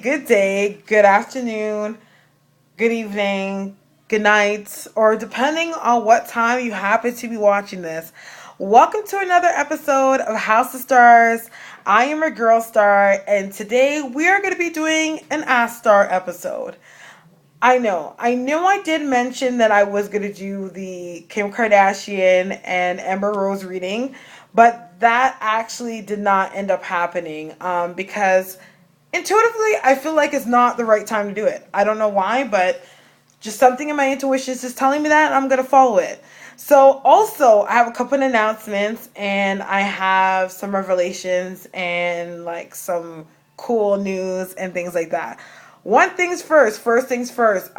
good day, good afternoon, good evening, good night, or depending on what time you happen to be watching this. Welcome to another episode of House of Stars. I am your girl Star, and today we are going to be doing an Ask Star episode. I did mention that I was going to do the Kim Kardashian and Amber Rose reading, but that actually did not end up happening because intuitively I feel like it's not the right time to do it. I don't know why, but just something in my intuition is just telling me that, and I'm going to follow it. So also I have a couple of announcements, and I have some revelations and like some cool news and things like that. First things first.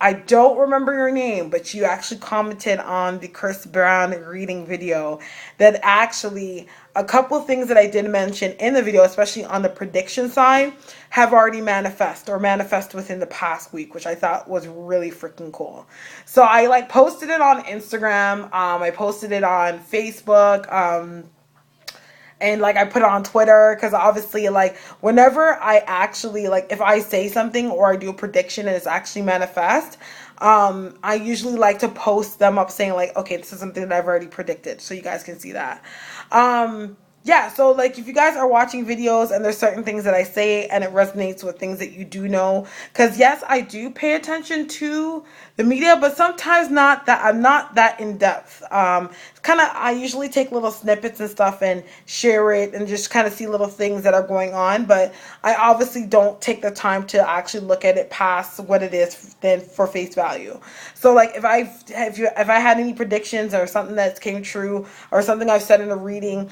I don't remember your name, but you actually commented on the Chris Brown reading video that actually a couple of things that I did mention in the video, especially on the prediction side, have already manifest within the past week, which I thought was really freaking cool. So I like posted it on Instagram. I posted it on Facebook. And like I put it on Twitter because obviously like whenever I actually like if I say something or I do a prediction and it's actually manifest, I usually like to post them up saying like, okay, this is something that I've already predicted, so you guys can see that. Yeah, so like if you guys are watching videos and there's certain things that I say and it resonates with things that you do know, because yes, I do pay attention to the media, but sometimes I'm not that in depth. I usually take little snippets and stuff and share it and just kind of see little things that are going on, but I obviously don't take the time to actually look at it past what it is then for face value. So like if I had any predictions or something that came true or something I've said in a reading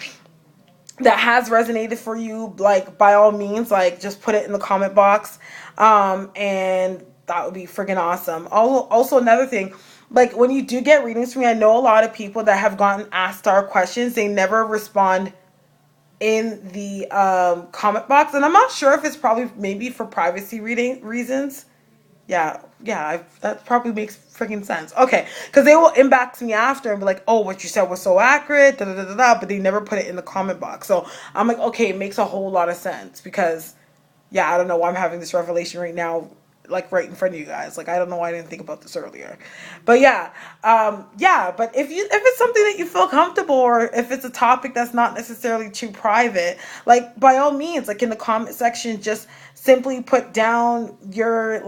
that has resonated for you, like by all means, like just put it in the comment box, and that would be freaking awesome. Also another thing, like when you do get readings from me, I know a lot of people that have gotten asked star questions, they never respond in the comment box, and I'm not sure if it's probably maybe for privacy reading reasons. That probably makes freaking sense. Okay, because they will inbox me after and be like, "Oh, what you said was so accurate," da da da da, but they never put it in the comment box. So I'm like, okay, it makes a whole lot of sense because, I don't know why I'm having this revelation right now, like right in front of you guys. Like I don't know why I didn't think about this earlier, but But if it's something that you feel comfortable, or if it's a topic that's not necessarily too private, like by all means, like in the comment section, just simply put down your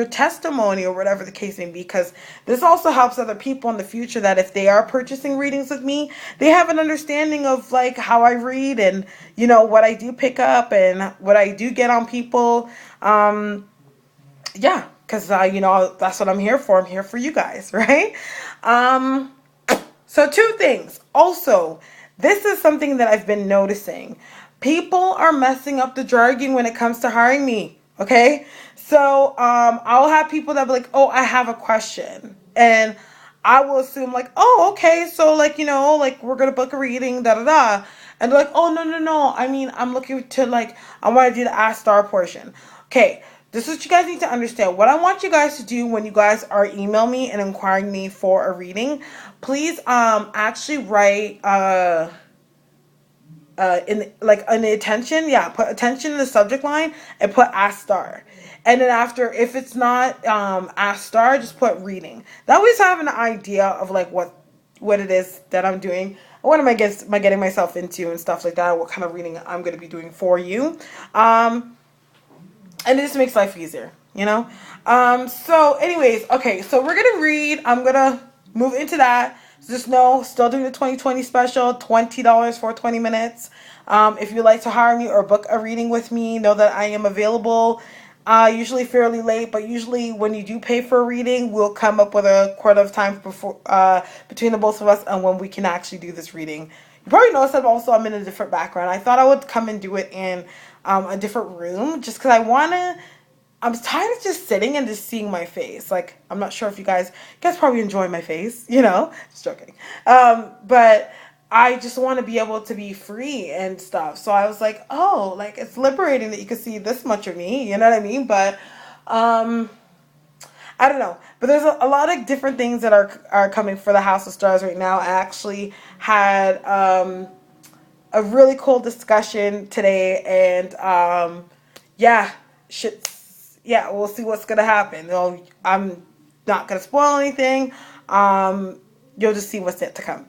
testimony or whatever the case may be, because this also helps other people in the future that if they are purchasing readings with me, they have an understanding of like how I read and what I do pick up and what I do get on people. Because that's what I'm here for. I'm here for you guys, right? So two things. Also, this is something that I've been noticing. People are messing up the jargon when it comes to hiring me. Okay, so I'll have people that be like, "Oh, I have a question," and I will assume like, "Oh, okay, so like like we're gonna book a reading, da da da," and they're like, "Oh, no, no, no. I mean, I'm looking to like I want to do the Ask Star portion." Okay, this is what you guys need to understand. What I want you guys to do when you guys are email me and inquiring me for a reading, please actually write in like in the attention, put attention in the subject line and put Ask Star. And then after, if it's not Ask Star, just put reading. That way I have an idea of like what it is that I'm doing. What am I getting myself into and stuff like that. What kind of reading I'm going to be doing for you. And it just makes life easier. So anyways, okay, so we're going to read. I'm going to move into that. Just know, still doing the 2020 special, $20 for 20 minutes. If you'd like to hire me or book a reading with me, know that I am available. Usually fairly late, but usually when you do pay for a reading, we'll come up with a quarter of time between the both of us and when we can actually do this reading. You probably noticed that also I'm in a different background. I thought I would come and do it in a different room just because I'm tired of just sitting and just seeing my face. Like, I'm not sure if you guys probably enjoy my face, just joking. But I just want to be able to be free and stuff. So I was like, oh, like it's liberating that you can see this much of me, you know what I mean? But, I don't know. But there's a lot of different things that are coming for the House of Stars right now. I actually had, a really cool discussion today, and yeah, shit. Yeah, we'll see what's gonna happen. I'm not gonna spoil anything. You'll just see what's yet to come.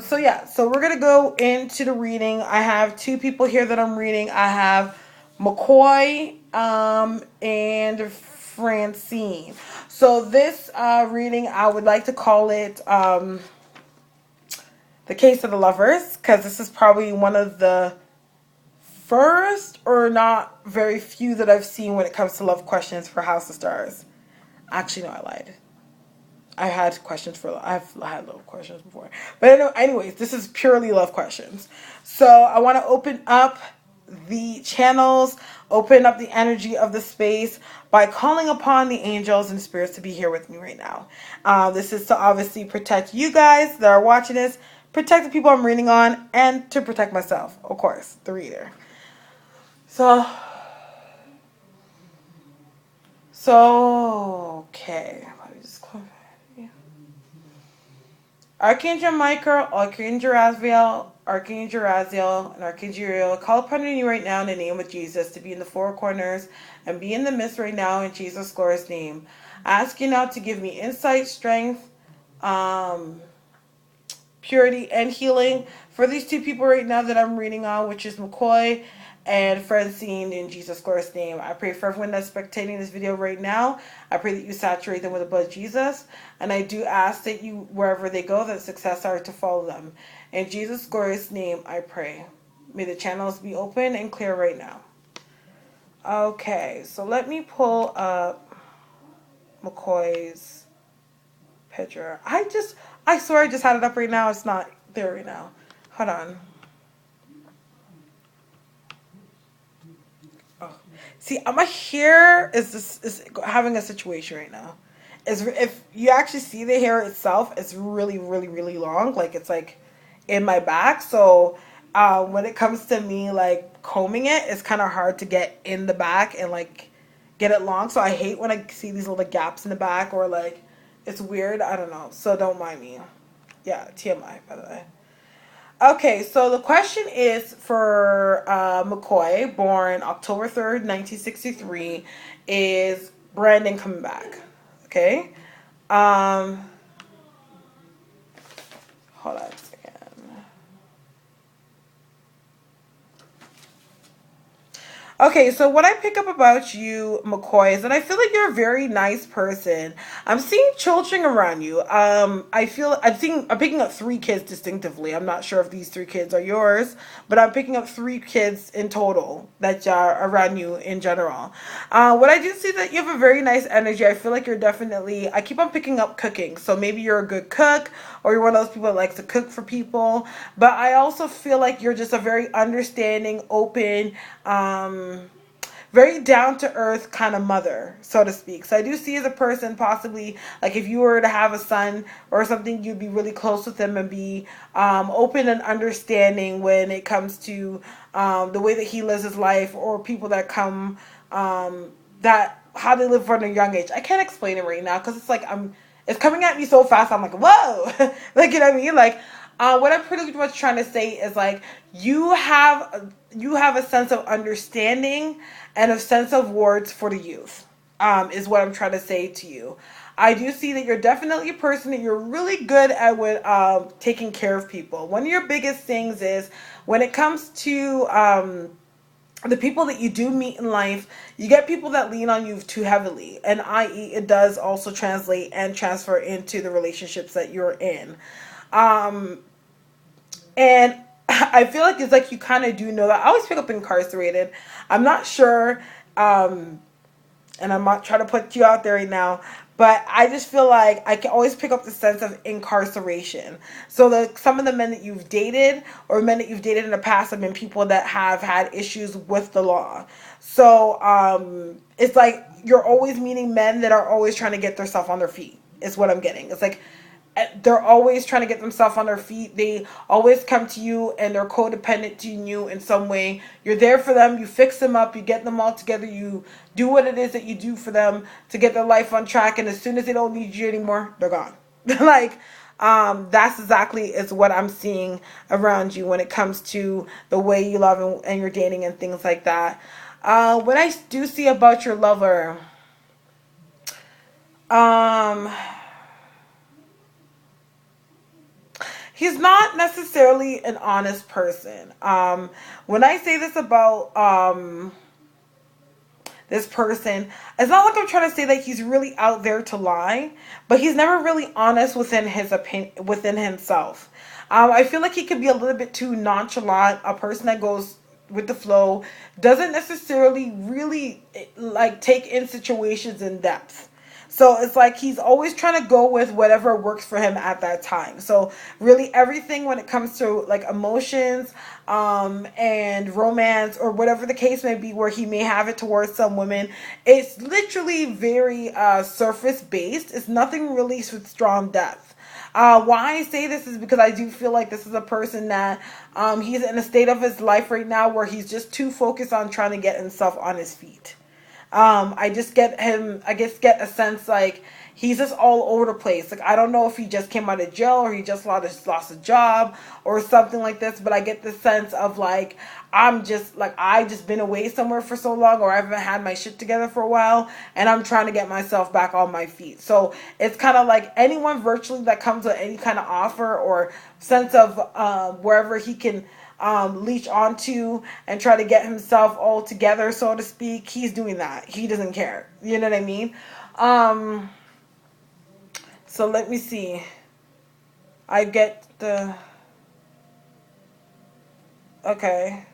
So yeah, so we're gonna go into the reading. I have two people here that I'm reading. I have McCoy and Francine. So this reading, I would like to call it the Case of the Lovers, because this is probably one of the first or not very few that I've seen when it comes to love questions for House of Stars. Actually, no, I lied. I've had love questions before. But anyways, this is purely love questions. So I want to open up the channels, open up the energy of the space by calling upon the angels and spirits to be here with me right now. This is to obviously protect you guys that are watching this, protect the people I'm reading on, and to protect myself, of course, the reader. Okay. Let me just close. Archangel Michael, Archangel Raziel, and Archangel Uriel, call upon you right now in the name of Jesus to be in the four corners and be in the midst right now in Jesus' glorious name. I ask you now to give me insight, strength, purity, and healing for these two people right now that I'm reading on, which is McCoy and Francine, in Jesus' glorious name. I pray for everyone that's spectating this video right now. I pray that you saturate them with the blood of Jesus. And I do ask that you, wherever they go, that success are to follow them. In Jesus' glorious name, I pray. May the channels be open and clear right now. Okay, so let me pull up McCoy's picture. I swear I just had it up right now. It's not there right now. Hold on. See, my hair is having a situation right now. If you actually see the hair itself, it's really, really, really long. Like, it's like in my back. So when it comes to me like combing it, it's kind of hard to get in the back and like get it long. So I hate when I see these little gaps in the back, or like it's weird. I don't know. So don't mind me. Yeah, TMI, by the way. Okay, so the question is for McCoy, born October 3rd, 1963, is Brandon coming back? Okay. Um, Hold on a second. Okay, so what I pick up about you, McCoy, is that I feel like you're a very nice person. I'm seeing children around you. I'm picking up three kids distinctively. I'm not sure if these three kids are yours, but I'm picking up three kids in total that are around you in general. What I do see that you have a very nice energy. I feel like you're definitely. I keep on picking up cooking, so maybe you're a good cook, or you're one of those people that likes to cook for people. But I also feel like you're just a very understanding, open, very down to earth kind of mother, so to speak. So I do see as a person, possibly like if you were to have a son or something, you'd be really close with him and be open and understanding when it comes to the way that he lives his life, or people that come that how they live from a young age. I can't explain it right now because it's like it's coming at me so fast. I'm like, whoa, like, you know what I mean? Like, what I'm pretty much trying to say is like you have a sense of understanding and a sense of words for the youth. Is what I'm trying to say to you. I do see that you're definitely a person that you're really good at with taking care of people. One of your biggest things is when it comes to the people that you do meet in life, you get people that lean on you too heavily, and i.e. it does also translate and transfer into the relationships that you're in. And I feel like it's like you kind of do know that. I always pick up incarcerated. I'm not sure, and I'm not trying to put you out there right now, but I just feel like I can always pick up the sense of incarceration. So some of the men that you've dated, or men that you've dated in the past, have been people that have had issues with the law. So it's like you're always meeting men that are always trying to get themselves on their feet, is what I'm getting. It's like they're always trying to get themselves on their feet. They always come to you and they're codependent to you in some way. You're there for them. You fix them up. You get them all together. You do what it is that you do for them to get their life on track. And as soon as they don't need you anymore, they're gone. Like, that's exactly is what I'm seeing around you when it comes to the way you love and you're dating and things like that. What I do see about your lover, um, he's not necessarily an honest person. When I say this about this person, it's not like I'm trying to say that he's really out there to lie, but he's never really honest within his opinion, within himself. I feel like he could be a little bit too nonchalant, a person that goes with the flow, doesn't necessarily really like take in situations in depth. So it's like he's always trying to go with whatever works for him at that time. So really everything when it comes to like emotions, and romance or whatever the case may be, where he may have it towards some women, it's literally very surface based. It's nothing really with strong depth. Why I say this is because I do feel like this is a person that he's in a state of his life right now where he's just too focused on trying to get himself on his feet. I just get him, I guess, get a sense like he's just all over the place. Like, I don't know if he just came out of jail or he just lost a job or something like this, but I get the sense of like, I just been away somewhere for so long, or I haven't had my shit together for a while, and I'm trying to get myself back on my feet. So it's kind of like anyone virtually that comes with any kind of offer or sense of wherever he can leech onto and try to get himself all together, so to speak, he's doing that. He doesn't care. You know what I mean? So let me see. I get the... Okay.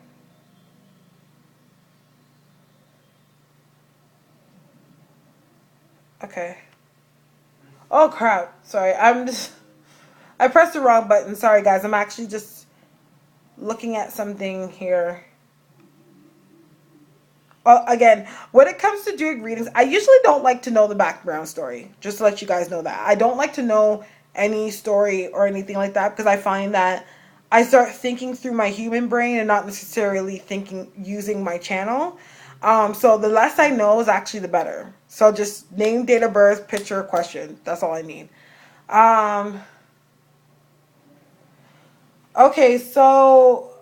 Okay. Oh, crap. Sorry. I pressed the wrong button. Sorry, guys. I'm actually just looking at something here. Well, again, when it comes to doing readings, I usually don't like to know the background story. Just to let you guys know that. I don't like to know any story or anything like that, because I find that I start thinking through my human brain and not necessarily thinking using my channel. So the less I know is actually the better. So just name, date of birth, picture, question. That's all I need. Okay, so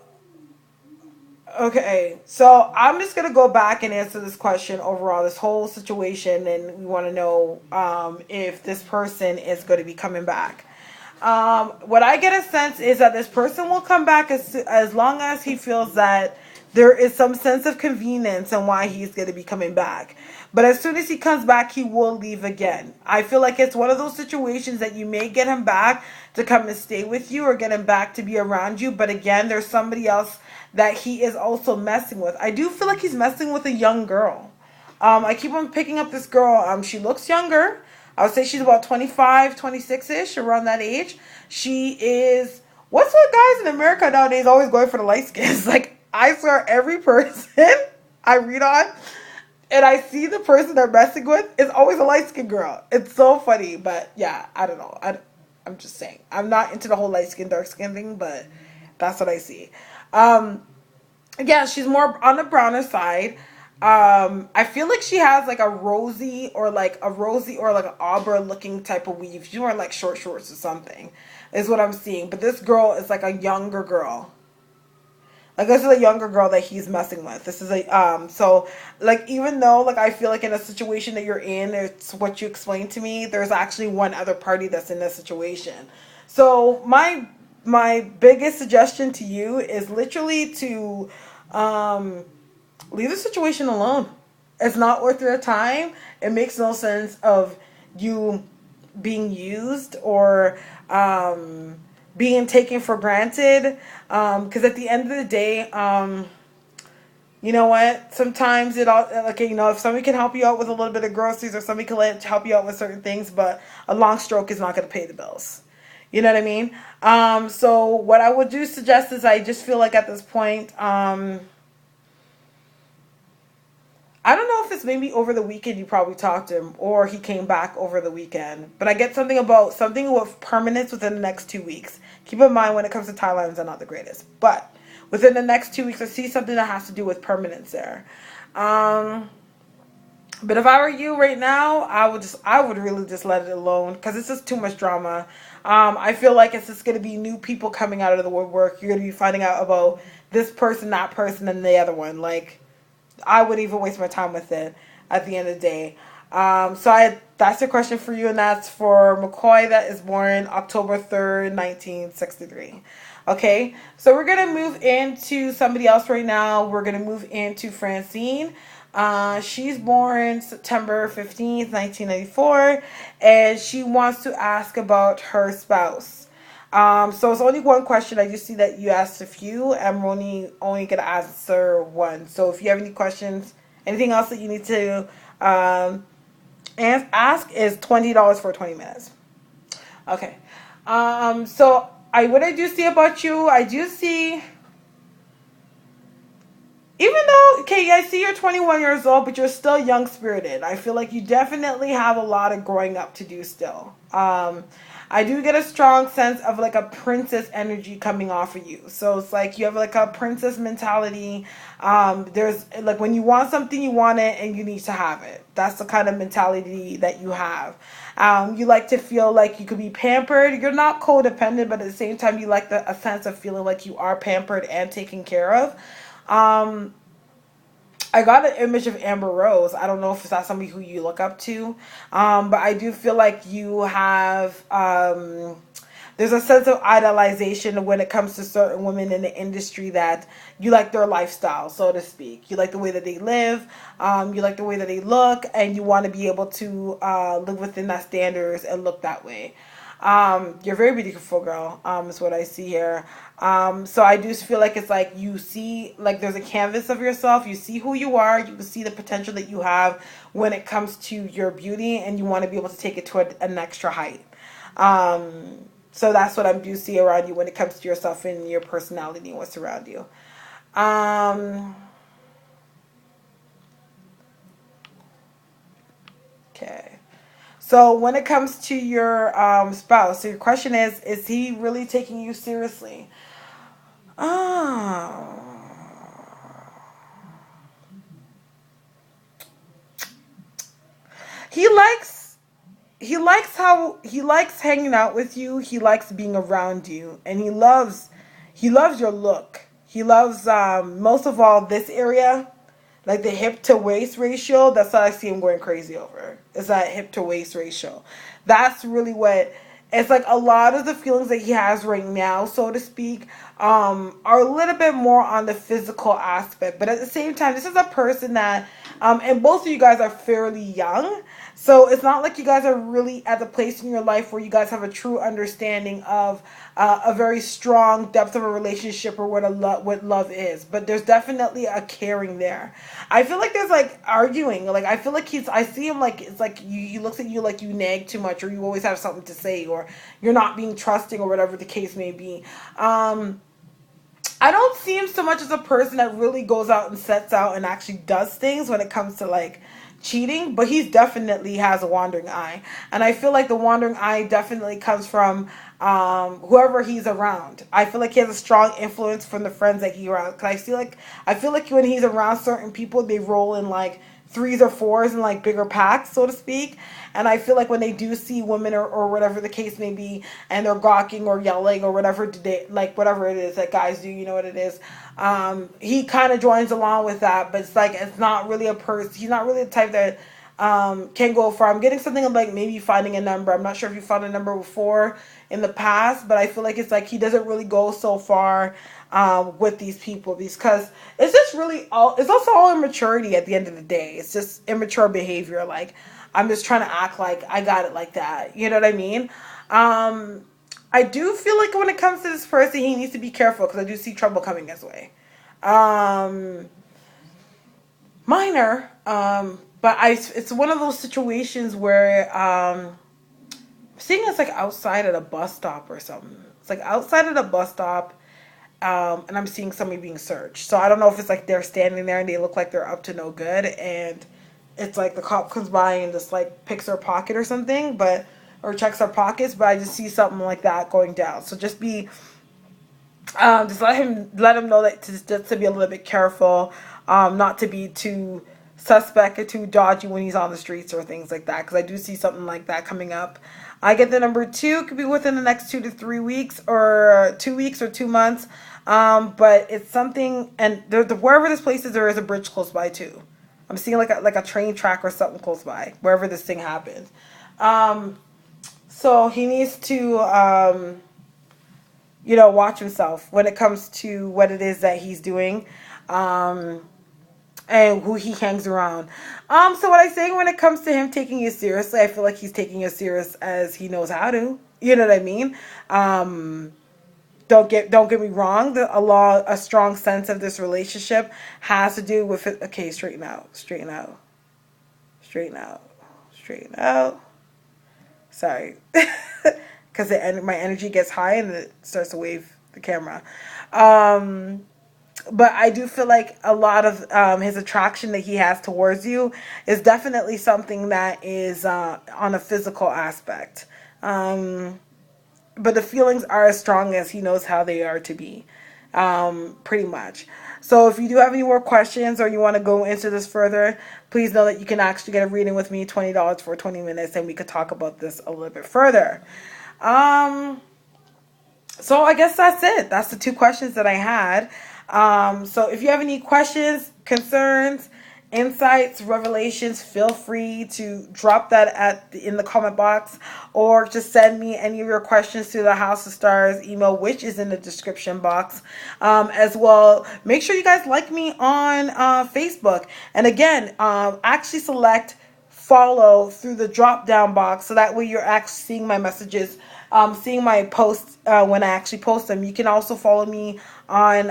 I'm just gonna go back and answer this question overall, this whole situation, and we want to know if this person is going to be coming back. What I get a sense is that this person will come back as long as he feels that there is some sense of convenience in why he's going to be coming back. But as soon as he comes back, he will leave again. I feel like it's one of those situations that you may get him back to come and stay with you, or get him back to be around you. But again, there's somebody else that he is also messing with. I do feel like he's messing with a young girl. I keep on picking up this girl. She looks younger. I would say she's about 25, 26-ish, around that age. She is... What's with guys in America nowadays always going for the light skins? Like, I swear every person I read on and I see the person they're messing with is always a light-skinned girl. It's so funny, but yeah, I don't know. I'm just saying. I'm not into the whole light-skin, dark-skin thing, but that's what I see. Yeah, she's more on the browner side. I feel like she has like a rosy or like an auburn looking type of weave. She's wearing like short shorts or something, is what I'm seeing. But this girl is like a younger girl. Like, this is a younger girl that he's messing with. This is so like, even though like I feel like in a situation that you're in, it's what you explained to me, there's actually one other party that's in this situation. So my biggest suggestion to you is literally to leave the situation alone. It's not worth your time. It makes no sense of you being used or being taken for granted. Because at the end of the day, you know what? Sometimes it all, like, you know, if somebody can help you out with a little bit of groceries, or somebody can help you out with certain things, but a long stroke is not going to pay the bills. You know what I mean? So what I would suggest is, I just feel like at this point, I don't know if it's maybe over the weekend you probably talked to him, or he came back over the weekend. But I get something with permanence within the next 2 weeks. Keep in mind, when it comes to timelines, are not the greatest. But within the next 2 weeks, I see something that has to do with permanence there. But if I were you right now, I would really just let it alone, because it's just too much drama. I feel like it's just going to be new people coming out of the woodwork. You're going to be finding out about this person, that person, and the other one. Like, I wouldn't even waste my time with it at the end of the day. That's a question for you, and that's for McCoy, that is born October 3rd, 1963. Okay, so we're gonna move into somebody else right now. We're gonna move into Francine. She's born September 15th, 1994, and she wants to ask about her spouse. So it's only one question. I just see that you asked a few. I'm only gonna answer one. So if you have any questions, anything else that you need to and ask, is $20 for 20 minutes. Okay. So what I do see about you, I do see, even though, okay, I see you're 21 years old, but you're still young spirited. I feel like you definitely have a lot of growing up to do still. I do get a strong sense of like a princess energy coming off of you. So it's like you have like a princess mentality. There's like when you want something, you want it and you need to have it. That's the kind of mentality that you have. You like to feel like you could be pampered. You're not codependent, but at the same time, you like a sense of feeling like you are pampered and taken care of. I got an image of Amber Rose. I don't know if it's not somebody who you look up to, but I do feel like you have. There's a sense of idolization when it comes to certain women in the industry, that you like their lifestyle, so to speak. You like the way that they live, you like the way that they look, and you want to be able to live within that standards and look that way. You're a very beautiful girl, is what I see here. So I do feel like it's like you see, like there's a canvas of yourself. You see who you are. You can see the potential that you have when it comes to your beauty, and you want to be able to take it to an extra height. So that's what I do see around you when it comes to yourself and your personality and what's around you. Okay. So when it comes to your spouse, so your question is he really taking you seriously? Oh. He likes he likes hanging out with you. He likes being around you, and he loves your look. He loves most of all this area, like the hip to waist ratio. That's what I see him going crazy over. Is that hip to waist ratio? That's really what it's like. A lot of the feelings that he has right now, so to speak, are a little bit more on the physical aspect. But at the same time, this is a person that, and both of you guys are fairly young. So it's not like you guys are really at the place in your life where you guys have a true understanding of a very strong depth of a relationship, or what love is. But there's definitely a caring there. I feel like there's like arguing. Like I feel like I see him like it's like he looks at you like you nag too much, or you always have something to say, or you're not being trusting, or whatever the case may be. I don't see him so much as a person that really goes out and sets out and actually does things when it comes to like cheating, but he's definitely has a wandering eye, and I feel like the wandering eye definitely comes from whoever he's around. I feel like he has a strong influence from the friends that he's around. Cause I feel like when he's around certain people, they roll in like threes or fours in like bigger packs, so to speak. And I feel like when they do see women, or whatever the case may be, and they're gawking or yelling or whatever, like whatever it is that guys do, you know what it is. He kind of joins along with that, but it's like it's not really a person. He's not really the type that can go far. I'm getting something like maybe finding a number. I'm not sure if you found a number before in the past, but I feel like it's like he doesn't really go so far with these people, because it's just really it's also all immaturity at the end of the day. It's just immature behavior. Like I'm just trying to act like I got it like that. You know what I mean? I do feel like when it comes to this person, he needs to be careful, because I do see trouble coming his way. Minor, but it's one of those situations where seeing it's like outside at a bus stop or something. It's like outside at a bus stop, and I'm seeing somebody being searched. So I don't know if it's like they're standing there and they look like they're up to no good, and it's like the cop comes by and just like picks their pocket or something, or checks their pockets. But I just see something like that going down. So just just let him know that just to be a little bit careful, not to be too suspect or too dodgy when he's on the streets or things like that, because I do see something like that coming up. I get the number 2, could be within the next 2 to 3 weeks, or 2 weeks or 2 months. But it's something, and wherever this place is, there is a bridge close by too. I'm seeing like a train track or something close by wherever this thing happens. So he needs to watch himself when it comes to what it is that he's doing. And who he hangs around. So what I say when it comes to him taking you seriously, I feel like he's taking you serious as he knows how to. You know what I mean? Don't get me wrong. A strong sense of this relationship has to do with it. Okay, straighten out, straighten out, straighten out, straighten out. Sorry, because my energy gets high and it starts to wave the camera. But I do feel like a lot of his attraction that he has towards you is definitely something that is on a physical aspect. But the feelings are as strong as he knows how they are to be, pretty much. So if you do have any more questions or you want to go into this further, please know that you can actually get a reading with me, $20 for 20 minutes, and we could talk about this a little bit further. So I guess that's it. That's the two questions that I had. So if you have any questions, concerns, insights, revelations, feel free to drop that in the comment box, or just send me any of your questions to the House of Starres email, which is in the description box. As well, make sure you guys like me on Facebook. And again, actually select follow through the drop down box, so that way you're actually seeing my messages, seeing my posts when I actually post them. You can also follow me on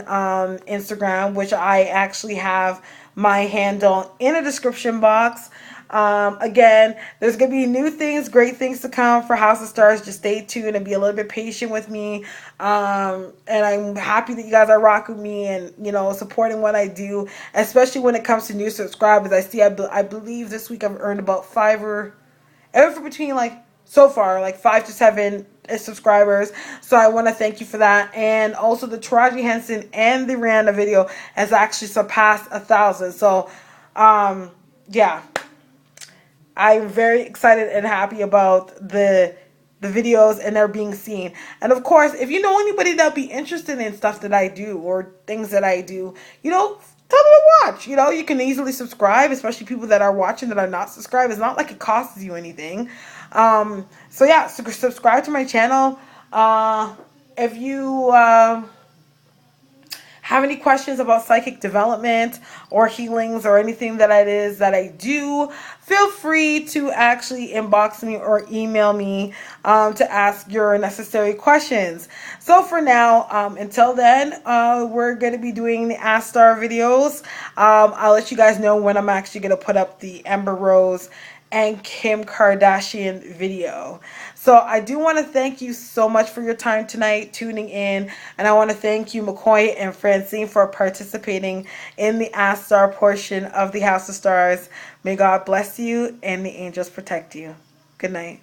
Instagram, which I actually have my handle in the description box. Again, there's going to be new things, great things to come for House of Starres. Just stay tuned and be a little bit patient with me. And I'm happy that you guys are rocking me and, supporting what I do, especially when it comes to new subscribers. I believe this week I've earned about everything between so far, 5 to 7 subscribers. So I want to thank you for that. And also the Taraji Henson and the Rihanna video has actually surpassed 1,000. So, yeah, I'm very excited and happy about the videos and they're being seen. And of course, if you know anybody that'll be interested in stuff that I do or things that I do, tell them to watch. You can easily subscribe, especially people that are watching that are not subscribed. It's not like it costs you anything. So yeah, subscribe to my channel. If you have any questions about psychic development or healings or anything that it is that I do, feel free to actually inbox me or email me to ask your necessary questions. So for now, until then, we're going to be doing the Ask Star videos. I'll let you guys know when I'm actually going to put up the Amber Rose and Kim Kardashian video. So I do want to thank you so much for your time tonight, tuning in. And I want to thank you, McCoy and Francine, for participating in the Ask Star portion of the House of Starres. May God bless you and the angels protect you. Good night.